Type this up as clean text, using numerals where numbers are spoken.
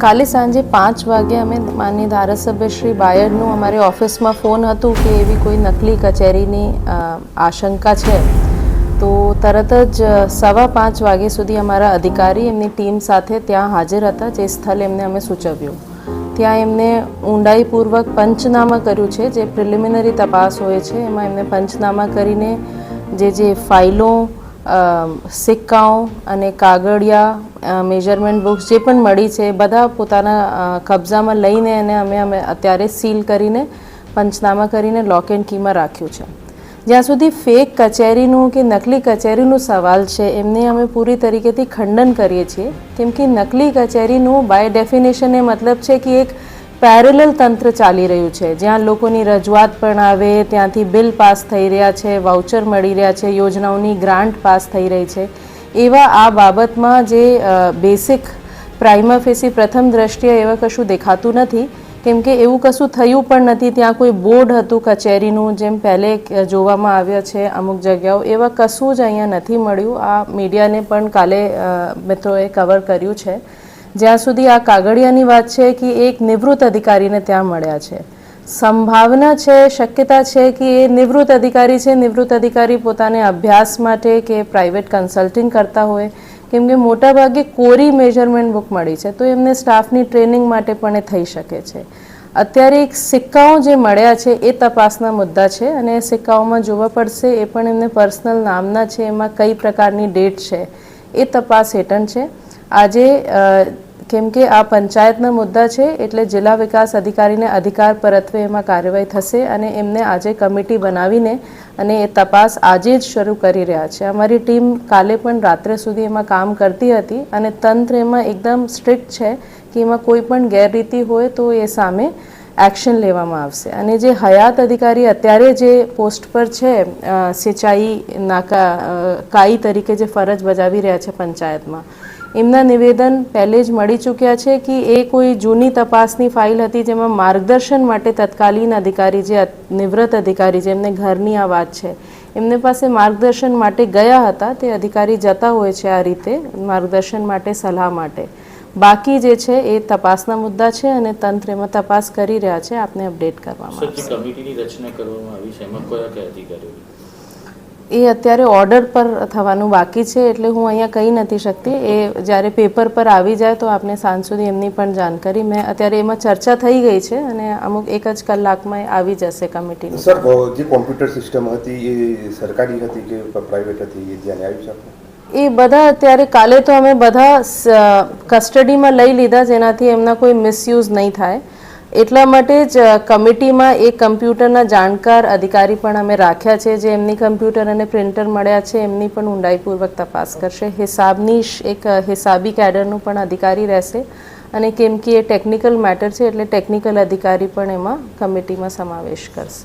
કાલે સાંજે 5 વાગે અમે માનનીય ધારાસભ્ય શ્રી બાયડનું અમારે ઓફિસમાં ફોન હતું કે એવી કોઈ નકલી કચેરીની આશંકા છે, તો તરત જ 5:15 વાગ્યા સુધી અમારા અધિકારી એમની ટીમ સાથે ત્યાં હાજર હતા. જે સ્થળ એમને અમે સૂચવ્યું ત્યાં એમને ઊંડાઈપૂર્વક પંચનામા કર્યું છે. જે પ્રિલિમિનરી તપાસ હોય છે એમાં એમને પંચનામા કરીને જે ફાઇલો, સિક્કાઓ અને કાગળિયા, મેજરમેન્ટ બુક્સ જે પણ મળી છે એ બધા પોતાના કબજામાં લઈને એને અમે અત્યારે સીલ કરીને પંચનામા કરીને લોક એન્ડ કીમાં રાખ્યું છે. જ્યાં સુધી ફેક કચેરીનું કે નકલી કચેરીનું સવાલ છે એમને અમે પૂરી તરીકેથી ખંડન કરીએ છીએ, કેમ કે નકલી કચેરીનું બાય ડેફિનેશન એ મતલબ છે કે એક પેરેલલ તંત્ર ચાલી રહ્યું છે, જ્યાં લોકોની રજૂઆત પણ આવે, ત્યાંથી બિલ પાસ થઈ રહ્યા છે, વાઉચર મળી રહ્યા છે, યોજનાઓની ગ્રાન્ટ પાસ થઈ રહી છે. એવા આ બાબતમાં જે બેસિક પ્રાઇમા ફેસી પ્રથમ દ્રષ્ટિએ એવા કશું દેખાતું નથી, કેમ કે એવું કશું થયું પણ નથી. ત્યાં કોઈ બોર્ડ હતું કચેરીનું જેમ પહેલે જોવામાં આવ્યા છે અમુક જગ્યાઓ, એવા કશું જ અહીંયા નથી મળ્યું. આ મીડિયાને પણ કાલે મિત્રોએ કવર કર્યું છે. જ્યાં સુધી આ કાગળિયાની વાત છે કે એક નિવૃત્ત અધિકારીને ત્યાં મળ્યા છે, સંભાવના છે, શક્યતા છે કે એ નિવૃત્ત અધિકારી છે. નિવૃત્ત અધિકારી પોતાને અભ્યાસ માટે કે પ્રાઇવેટ કન્સલ્ટિંગ કરતા હોય, કેમ કે મોટાભાગે કોરી મેજરમેન્ટ બુક મળી છે, તો એમને સ્ટાફની ટ્રેનિંગ માટે પણ એ થઈ શકે છે. અત્યારે એક સિક્કાઓ જે મળ્યા છે એ તપાસના મુદ્દા છે અને સિક્કાઓમાં જોવા પડશે, એ પણ એમને પર્સનલ નામના છે, એમાં કઈ પ્રકારની ડેટ છે એ તપાસ હેઠળ છે. આજે કેમ કે આ પંચાયતના મુદ્દા છે એટલે જિલ્લા વિકાસ અધિકારીને અધિકાર પરત્વે એમાં કાર્યવાહી થશે અને એમને આજે કમિટી બનાવીને અને એ તપાસ આજે જ શરૂ કરી રહ્યા છે. અમારી ટીમ કાલે પણ રાત્રે સુધી એમાં કામ કરતી હતી અને તંત્ર એમાં એકદમ સ્ટ્રિક્ટ છે કે એમાં કોઈ પણ ગેરરીતિ હોય તો એ સામે એક્શન લેવામાં આવશે. અને જે હયાત અધિકારી અત્યારે જે પોસ્ટ પર છે, સિંચાઈ કાઈ તરીકે જે ફરજ બજાવી રહ્યા છે પંચાયતમાં, એમના નિવેદન પહેલે જ મળી ચૂક્યા છે કે એ કોઈ જૂની તપાસની ફાઇલ હતી જેમાં માર્ગદર્શન માટે તત્કાલીન અધિકારી જે નિવૃત્ત અધિકારી જેમને ઘરની આ વાત છે એમને પાસે માર્ગદર્શન માટે ગયા હતા. તે અધિકારી જતા હોય છે આ રીતે માર્ગદર્શન માટે, સલાહ માટે. બાકી જે છે એ તપાસના મુદ્દા છે અને તંત્ર એમાં તપાસ કરી રહ્યા છે. આપને અપડેટ કરવામાં આવશે. કમિટીની રચના કરવામાં આવી છે, એમાં કયા કયા અધિકારીઓ? એ અત્યારે ઓર્ડર પર થવાનું બાકી છે એટલે હું અહીંયા કહી નથી શકતી. એ જ્યારે પેપર પર આવી જાય તો આપને સાંજ સુધી એમની પણ જાણકારી. મેં અત્યારે એમાં ચર્ચા થઈ ગઈ છે અને અમુક 1 જ કલાકમાં આવી જશે કમિટીની. સર, જે કોમ્પ્યુટર સિસ્ટમ હતી એ સરકારી હતી કે પ્રાઇવેટ હતી, એ ધ્યાને આવી શકે? એ બધા અત્યારે કાલે તો અમે બધા કસ્ટડીમાં લઈ લીધા જેનાથી એમના કોઈ મિસયુઝ નહીં થાય. એટલા માટે જ કમિટીમાં એક કમ્પ્યુટરના જાણકાર અધિકારી પણ અમે રાખ્યા છે, જે એમની કમ્પ્યુટર અને પ્રિન્ટર મળ્યા છે એમની પણ ઊંડાઈપૂર્વક તપાસ કરશે. હિસાબની એક હિસાબી કેડરનું પણ અધિકારી રહેશે અને કેમ કે એ ટેકનિકલ મેટર છે એટલે ટેકનિકલ અધિકારી પણ એમાં કમિટીમાં સમાવેશ કરશે.